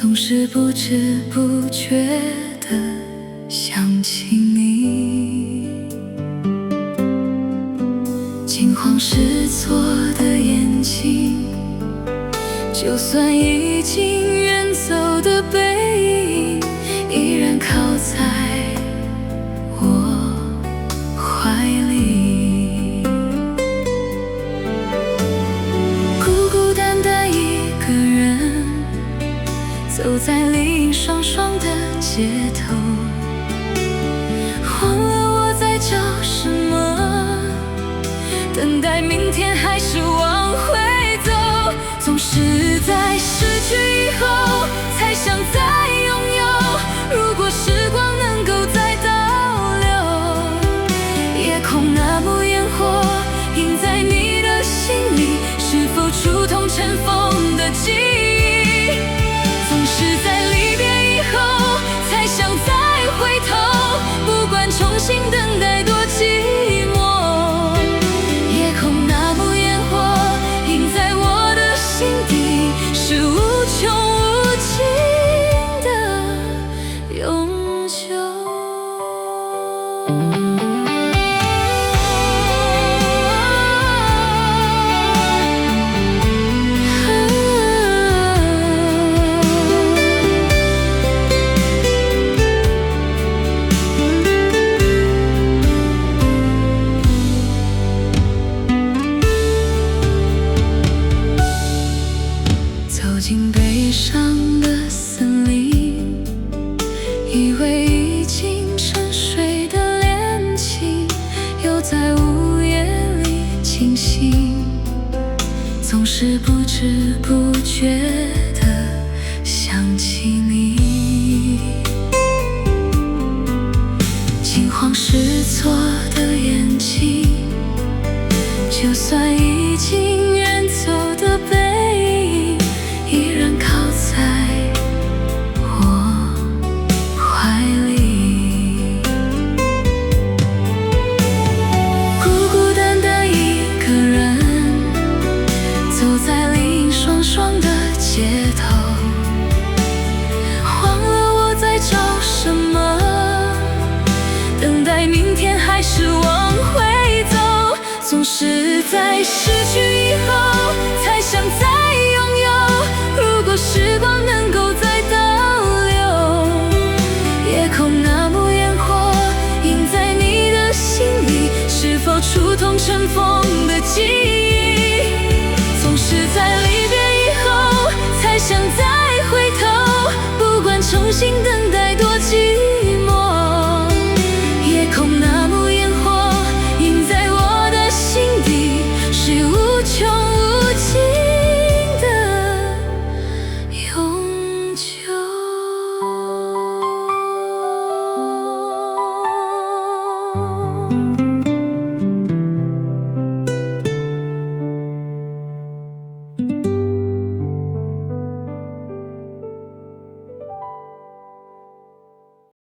总是不知不觉地想起你。惊慌失措的眼睛，就算已经远走的背影，依然靠在我怀里。孤孤单单一个人，走在林荫霜霜的街头，忘了我在找什么，等待明天还是往回走。总是在失去以后才想再拥有，如果时光能够再倒流，夜空那幕烟火映在你的心里，是否触痛尘封的记忆？总是在离别以后才想再回头，不管重新等待多寂寞，夜空那幕烟火映在我的心底，是无穷无尽的永久。走进悲伤的森林，以为已经沉睡的恋情，又在午夜里惊醒，总是不知不觉地想起你。惊慌失措的眼睛，就算已经远走的背影，依然靠在我怀里。孤孤单单一个人，走在林荫霜霜的街头，忘了我在找什么，等待明天还是往回走。总是在失去以后才想再拥有，如果时光能够再倒流，夜空那幕烟火映在你的心里，是否触痛尘封的记忆？总是在离别以后才想再回头，不管重新等